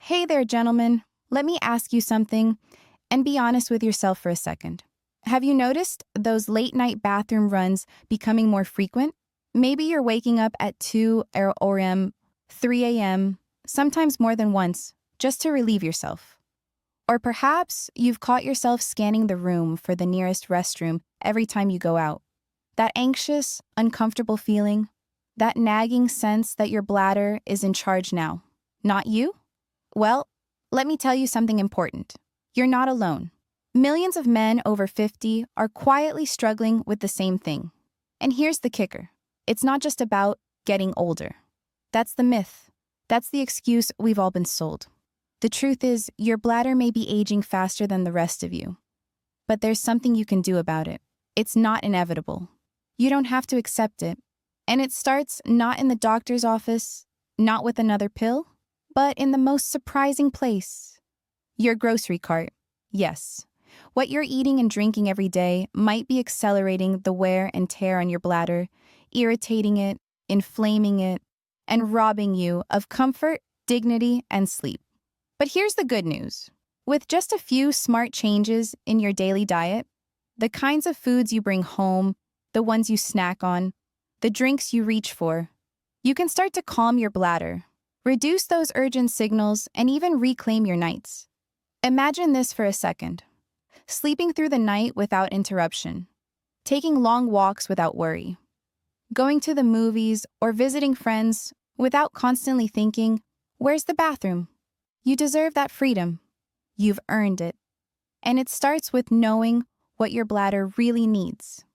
Hey there, gentlemen. Let me ask you something and be honest with yourself for a second. Have you noticed those late night bathroom runs becoming more frequent? Maybe you're waking up at 2 or 3 a.m., sometimes more than once, just to relieve yourself. Or perhaps you've caught yourself scanning the room for the nearest restroom every time you go out. That anxious, uncomfortable feeling, that nagging sense that your bladder is in charge now, not you? Well, let me tell you something important. You're not alone. Millions of men over 50 are quietly struggling with the same thing. And here's the kicker. It's not just about getting older. That's the myth. That's the excuse we've all been sold. The truth is, your bladder may be aging faster than the rest of you. But there's something you can do about it. It's not inevitable. You don't have to accept it. And it starts not in the doctor's office, not with another pill, but in the most surprising place. Your grocery cart. Yes. What you're eating and drinking every day might be accelerating the wear and tear on your bladder, irritating it, inflaming it, and robbing you of comfort, dignity, and sleep. But here's the good news. With just a few smart changes in your daily diet, the kinds of foods you bring home, the ones you snack on, the drinks you reach for, you can start to calm your bladder, reduce those urgent signals, and even reclaim your nights. Imagine this for a second. Sleeping through the night without interruption, taking long walks without worry, going to the movies or visiting friends without constantly thinking, "Where's the bathroom?" You deserve that freedom. You've earned it. And it starts with knowing what your bladder really needs.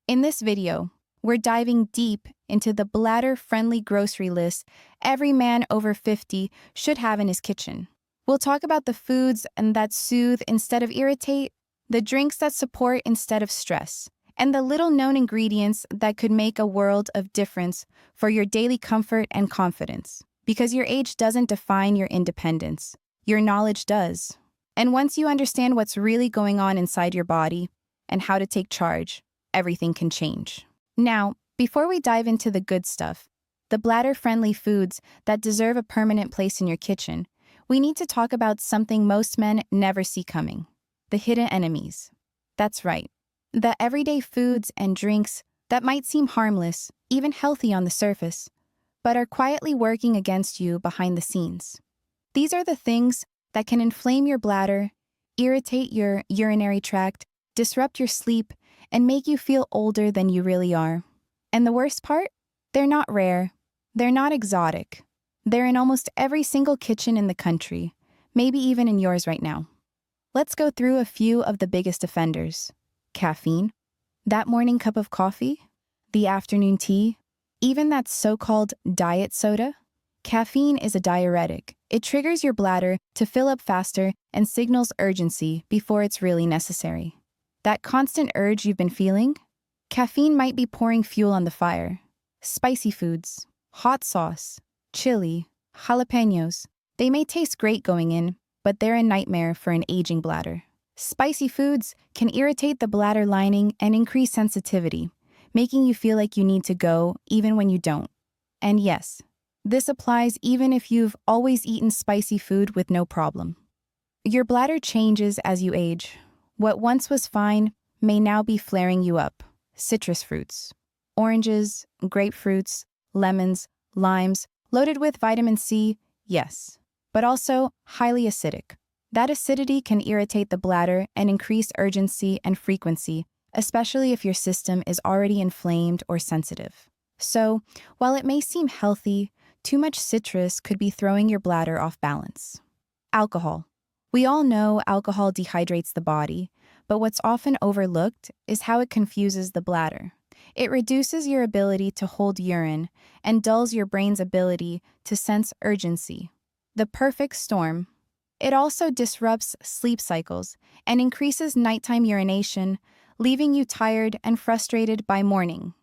In this video, we're diving deep into the bladder-friendly grocery list every man over 50 should have in his kitchen. We'll talk about the foods that soothe instead of irritate, the drinks that support instead of stress, and the little-known ingredients that could make a world of difference for your daily comfort and confidence. Because your age doesn't define your independence. Your knowledge does. And once you understand what's really going on inside your body and how to take charge, everything can change. Now, before we dive into the good stuff, the bladder-friendly foods that deserve a permanent place in your kitchen, we need to talk about something most men never see coming: the hidden enemies. That's right. The everyday foods and drinks that might seem harmless, even healthy on the surface, but are quietly working against you behind the scenes. These are the things that can inflame your bladder, irritate your urinary tract, disrupt your sleep, and make you feel older than you really are. And the worst part? They're not rare. They're not exotic. They're in almost every single kitchen in the country, maybe even in yours right now. Let's go through a few of the biggest offenders. Caffeine, that morning cup of coffee, the afternoon tea, even that so-called diet soda. Caffeine is a diuretic. It triggers your bladder to fill up faster and signals urgency before it's really necessary. That constant urge you've been feeling? Caffeine might be pouring fuel on the fire. Spicy foods, hot sauce, chili, jalapenos. They may taste great going in, but they're a nightmare for an aging bladder. Spicy foods can irritate the bladder lining and increase sensitivity, making you feel like you need to go even when you don't. And yes, this applies even if you've always eaten spicy food with no problem. Your bladder changes as you age. What once was fine may now be flaring you up. Citrus fruits, oranges, grapefruits, lemons, limes, loaded with vitamin C, yes, but also highly acidic. That acidity can irritate the bladder and increase urgency and frequency, especially if your system is already inflamed or sensitive. So, while it may seem healthy, too much citrus could be throwing your bladder off balance. Alcohol. We all know alcohol dehydrates the body, but what's often overlooked is how it confuses the bladder. It reduces your ability to hold urine and dulls your brain's ability to sense urgency. The perfect storm. It also disrupts sleep cycles and increases nighttime urination, leaving you tired and frustrated by morning.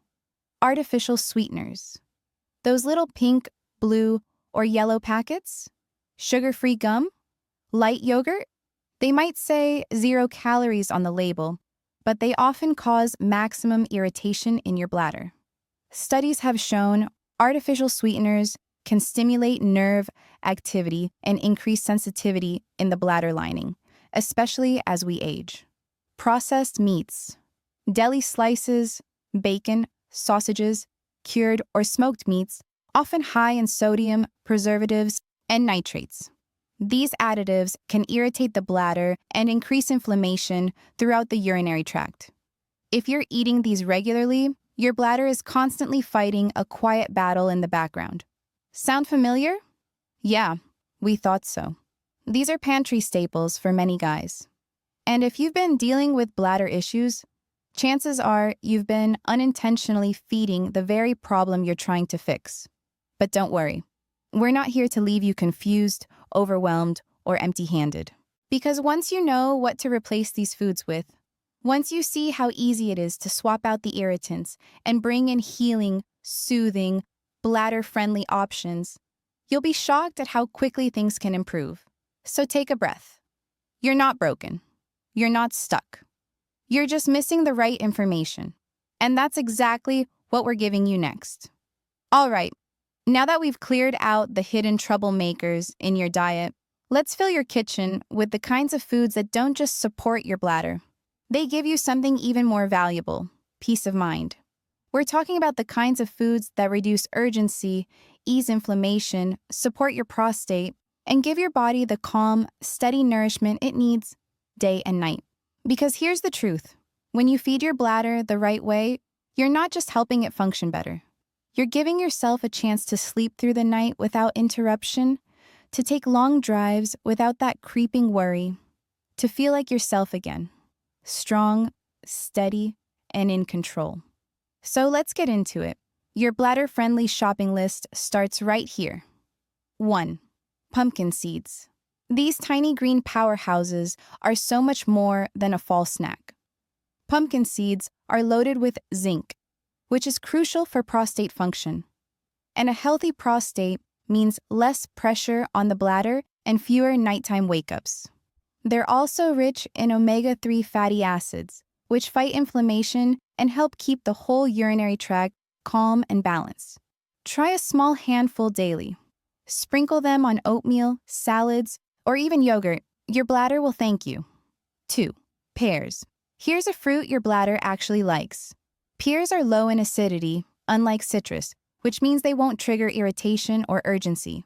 Artificial sweeteners. Those little pink, blue, or yellow packets? Sugar-free gum? Light yogurt? They might say 0 calories on the label, but they often cause maximum irritation in your bladder. Studies have shown artificial sweeteners can stimulate nerve activity and increase sensitivity in the bladder lining, especially as we age. Processed meats, deli slices, bacon, sausages, cured or smoked meats, often high in sodium, preservatives, and nitrates. These additives can irritate the bladder and increase inflammation throughout the urinary tract. If you're eating these regularly, your bladder is constantly fighting a quiet battle in the background. Sound familiar? Yeah, we thought so. These are pantry staples for many guys. And if you've been dealing with bladder issues, chances are you've been unintentionally feeding the very problem you're trying to fix. But don't worry, we're not here to leave you confused, overwhelmed, or empty-handed. Because once you know what to replace these foods with, once you see how easy it is to swap out the irritants and bring in healing, soothing, bladder-friendly options, you'll be shocked at how quickly things can improve. So take a breath. You're not broken. You're not stuck. You're just missing the right information. And that's exactly what we're giving you next. All right, now that we've cleared out the hidden troublemakers in your diet, let's fill your kitchen with the kinds of foods that don't just support your bladder. They give you something even more valuable, peace of mind. We're talking about the kinds of foods that reduce urgency, ease inflammation, support your prostate, and give your body the calm, steady nourishment it needs day and night. Because here's the truth. When you feed your bladder the right way, you're not just helping it function better. You're giving yourself a chance to sleep through the night without interruption, to take long drives without that creeping worry, to feel like yourself again. Strong, steady, and in control. So let's get into it. Your bladder-friendly shopping list starts right here. 1. Pumpkin seeds. These tiny green powerhouses are so much more than a fall snack. Pumpkin seeds are loaded with zinc, which is crucial for prostate function. And a healthy prostate means less pressure on the bladder and fewer nighttime wake-ups. They're also rich in omega-3 fatty acids, which fight inflammation and help keep the whole urinary tract calm and balanced. Try a small handful daily. Sprinkle them on oatmeal, salads, or even yogurt. Your bladder will thank you. 2. Pears. Here's a fruit your bladder actually likes. Pears are low in acidity, unlike citrus, which means they won't trigger irritation or urgency.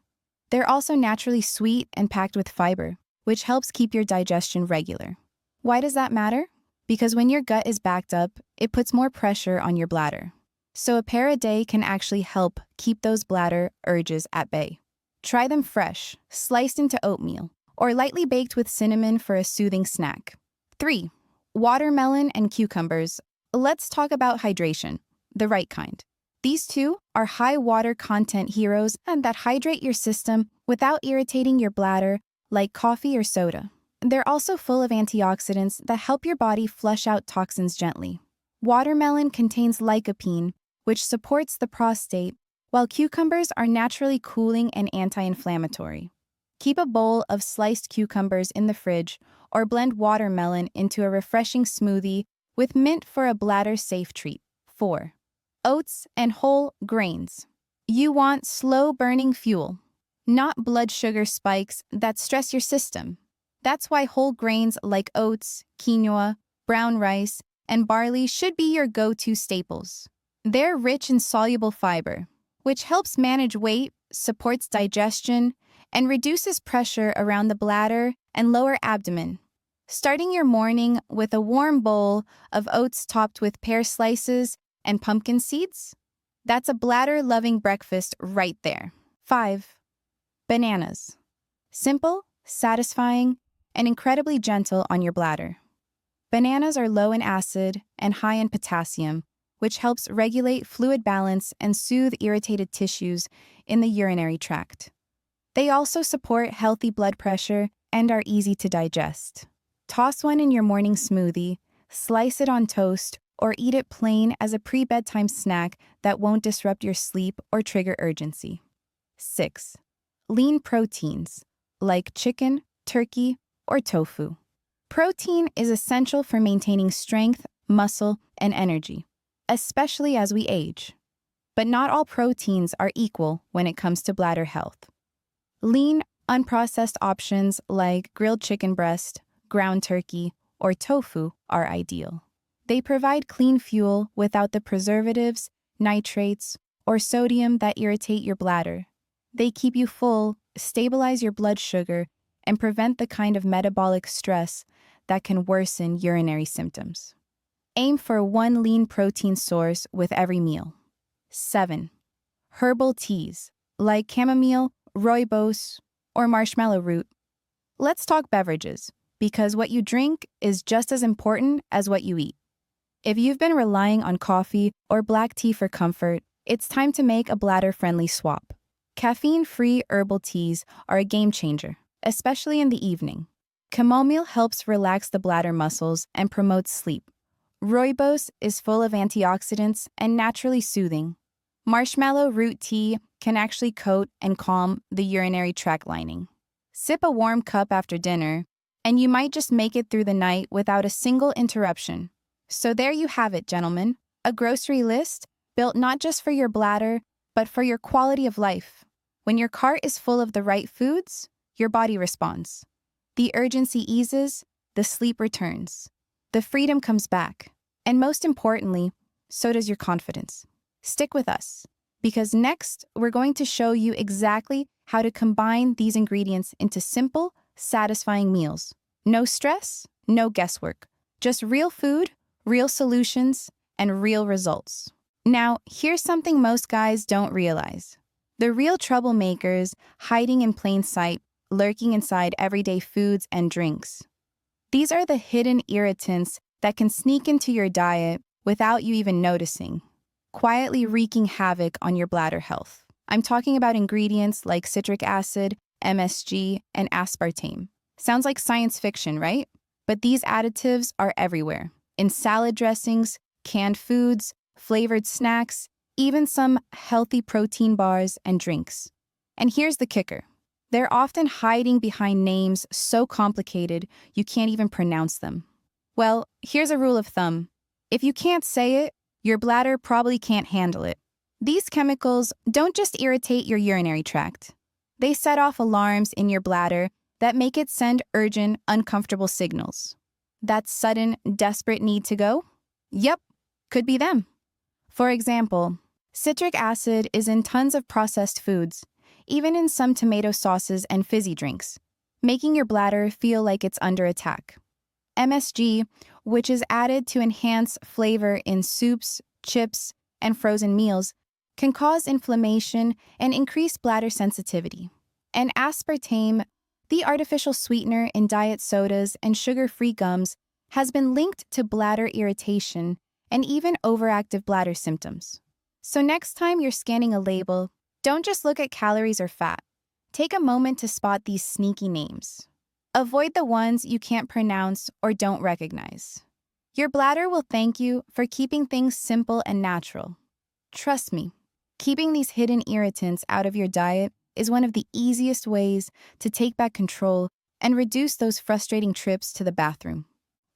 They're also naturally sweet and packed with fiber, which helps keep your digestion regular. Why does that matter? Because when your gut is backed up, it puts more pressure on your bladder. So a pear a day can actually help keep those bladder urges at bay. Try them fresh, sliced into oatmeal, or lightly baked with cinnamon for a soothing snack. 3. Watermelon and cucumbers. Let's talk about hydration, the right kind. These two are high water content heroes and that hydrate your system without irritating your bladder like coffee or soda. They're also full of antioxidants that help your body flush out toxins gently. Watermelon contains lycopene, which supports the prostate, while cucumbers are naturally cooling and anti-inflammatory. Keep a bowl of sliced cucumbers in the fridge or blend watermelon into a refreshing smoothie with mint for a bladder-safe treat. 4. Oats and whole grains. You want slow-burning fuel, not blood sugar spikes that stress your system. That's why whole grains like oats, quinoa, brown rice, and barley should be your go-to staples. They're rich in soluble fiber, which helps manage weight, supports digestion, and reduces pressure around the bladder and lower abdomen. Starting your morning with a warm bowl of oats topped with pear slices and pumpkin seeds? That's a bladder-loving breakfast right there. 5. Bananas. Simple, satisfying, and incredibly gentle on your bladder. Bananas are low in acid and high in potassium, which helps regulate fluid balance and soothe irritated tissues in the urinary tract. They also support healthy blood pressure and are easy to digest. Toss one in your morning smoothie, slice it on toast, or eat it plain as a pre-bedtime snack that won't disrupt your sleep or trigger urgency. 6. Lean proteins, like chicken, turkey, or tofu. Protein is essential for maintaining strength, muscle, and energy, especially as we age. But not all proteins are equal when it comes to bladder health. Lean, unprocessed options like grilled chicken breast, ground turkey, or tofu are ideal. They provide clean fuel without the preservatives, nitrates, or sodium that irritate your bladder. They keep you full, stabilize your blood sugar, and prevent the kind of metabolic stress that can worsen urinary symptoms. Aim for one lean protein source with every meal. 7. Herbal teas, like chamomile, rooibos, or marshmallow root. Let's talk beverages, because what you drink is just as important as what you eat. If you've been relying on coffee or black tea for comfort, it's time to make a bladder-friendly swap. Caffeine-free herbal teas are a game changer, especially in the evening. Chamomile helps relax the bladder muscles and promotes sleep. Rooibos is full of antioxidants and naturally soothing. Marshmallow root tea can actually coat and calm the urinary tract lining. Sip a warm cup after dinner, and you might just make it through the night without a single interruption. So there you have it, gentlemen, a grocery list built not just for your bladder, but for your quality of life. When your cart is full of the right foods, your body responds. The urgency eases, the sleep returns, the freedom comes back, and most importantly, so does your confidence. Stick with us, because next we're going to show you exactly how to combine these ingredients into simple, satisfying meals. No stress, no guesswork, just real food, real solutions, and real results. Now, here's something most guys don't realize. The real troublemakers hiding in plain sight, lurking inside everyday foods and drinks. These are the hidden irritants that can sneak into your diet without you even noticing, quietly wreaking havoc on your bladder health. I'm talking about ingredients like citric acid, MSG, and aspartame. Sounds like science fiction, right? But these additives are everywhere. In salad dressings, canned foods, flavored snacks, even some healthy protein bars and drinks. And here's the kicker. They're often hiding behind names so complicated you can't even pronounce them. Well, here's a rule of thumb. If you can't say it, your bladder probably can't handle it. These chemicals don't just irritate your urinary tract. They set off alarms in your bladder that make it send urgent, uncomfortable signals. That sudden, desperate need to go? Yep, could be them. For example, citric acid is in tons of processed foods, even in some tomato sauces and fizzy drinks, making your bladder feel like it's under attack. MSG, which is added to enhance flavor in soups, chips, and frozen meals, can cause inflammation and increase bladder sensitivity. And aspartame, the artificial sweetener in diet sodas and sugar-free gums, has been linked to bladder irritation and even overactive bladder symptoms. So next time you're scanning a label, don't just look at calories or fat. Take a moment to spot these sneaky names. Avoid the ones you can't pronounce or don't recognize. Your bladder will thank you for keeping things simple and natural. Trust me, keeping these hidden irritants out of your diet is one of the easiest ways to take back control and reduce those frustrating trips to the bathroom.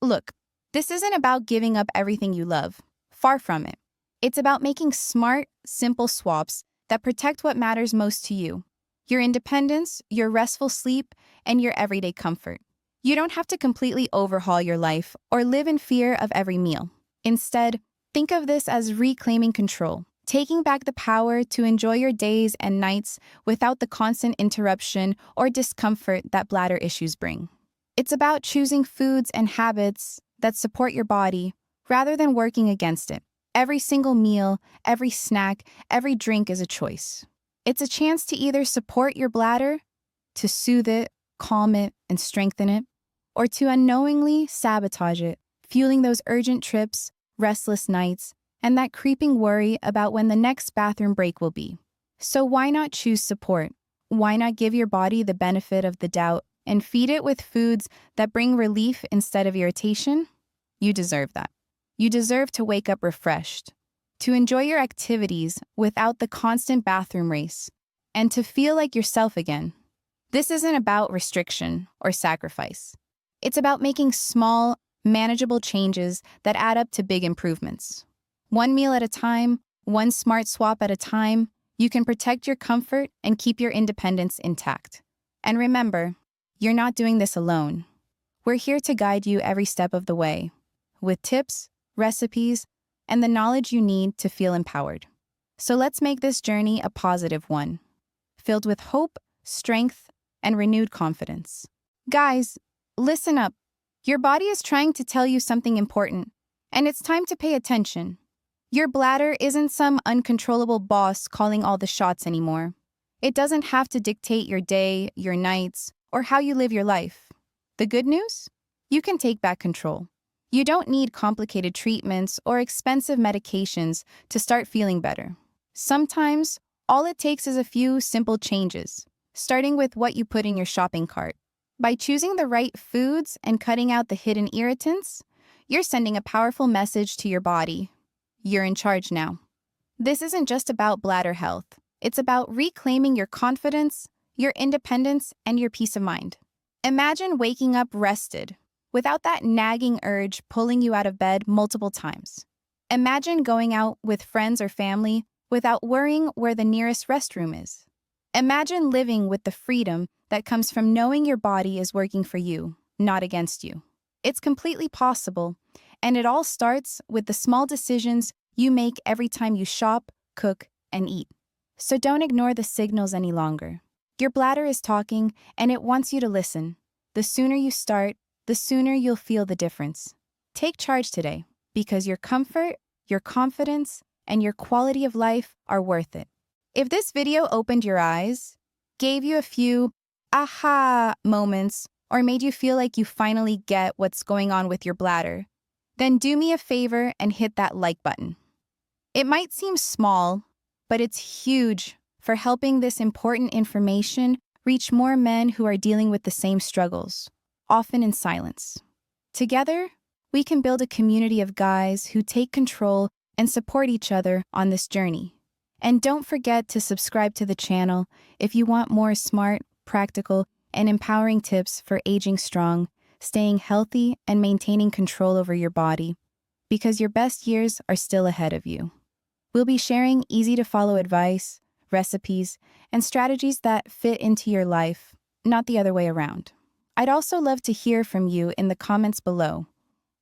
Look, this isn't about giving up everything you love. Far from it. It's about making smart, simple swaps that protect what matters most to you: your independence, your restful sleep, and your everyday comfort. You don't have to completely overhaul your life or live in fear of every meal. Instead, think of this as reclaiming control, taking back the power to enjoy your days and nights without the constant interruption or discomfort that bladder issues bring. It's about choosing foods and habits that support your body rather than working against it. Every single meal, every snack, every drink is a choice. It's a chance to either support your bladder, to soothe it, calm it, and strengthen it, or to unknowingly sabotage it, fueling those urgent trips, restless nights, and that creeping worry about when the next bathroom break will be. So why not choose support? Why not give your body the benefit of the doubt and feed it with foods that bring relief instead of irritation? You deserve that. You deserve to wake up refreshed, to enjoy your activities without the constant bathroom race, and to feel like yourself again. This isn't about restriction or sacrifice. It's about making small, manageable changes that add up to big improvements. One meal at a time, One smart swap at a time, you can protect your comfort and keep your independence intact. And remember, you're not doing this alone. We're here to guide you every step of the way, with tips, recipes, and the knowledge you need to feel empowered. So let's make this journey a positive one, filled with hope, strength, and renewed confidence. Guys, listen up. Your body is trying to tell you something important, and it's time to pay attention. Your bladder isn't some uncontrollable boss calling all the shots anymore. It doesn't have to dictate your day, your nights, or how you live your life. The good news? You can take back control. You don't need complicated treatments or expensive medications to start feeling better. Sometimes, all it takes is a few simple changes, starting with what you put in your shopping cart. By choosing the right foods and cutting out the hidden irritants, you're sending a powerful message to your body. You're in charge now. This isn't just about bladder health. It's about reclaiming your confidence, your independence, and your peace of mind. Imagine waking up rested, without that nagging urge pulling you out of bed multiple times. Imagine going out with friends or family without worrying where the nearest restroom is. Imagine living with the freedom that comes from knowing your body is working for you, not against you. It's completely possible, and it all starts with the small decisions you make every time you shop, cook, and eat. So don't ignore the signals any longer. Your bladder is talking, and it wants you to listen. The sooner you start, the sooner you'll feel the difference. Take charge today, because your comfort, your confidence, and your quality of life are worth it. If this video opened your eyes, gave you a few aha moments, or made you feel like you finally get what's going on with your bladder, then do me a favor and hit that like button. It might seem small, but it's huge for helping this important information reach more men who are dealing with the same struggles, often in silence. Together, we can build a community of guys who take control and support each other on this journey. And don't forget to subscribe to the channel if you want more smart, practical, and empowering tips for aging strong, staying healthy, and maintaining control over your body, because your best years are still ahead of you. We'll be sharing easy-to-follow advice, recipes, and strategies that fit into your life, not the other way around. I'd also love to hear from you in the comments below.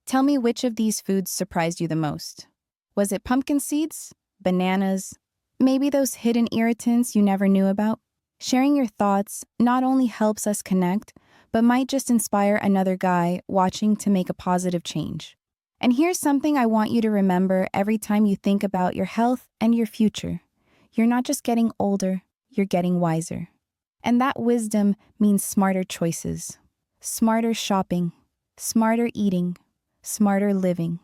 Tell me which of these foods surprised you the most. Was it pumpkin seeds, bananas, maybe those hidden irritants you never knew about? Sharing your thoughts not only helps us connect, but might just inspire another guy watching to make a positive change. And here's something I want you to remember every time you think about your health and your future. You're not just getting older, you're getting wiser. And that wisdom means smarter choices, smarter shopping, smarter eating, smarter living.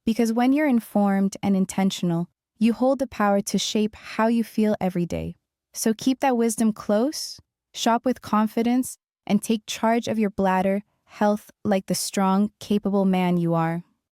Because when you're informed and intentional, you hold the power to shape how you feel every day. So keep that wisdom close, shop with confidence, and take charge of your bladder health like the strong, capable man you are.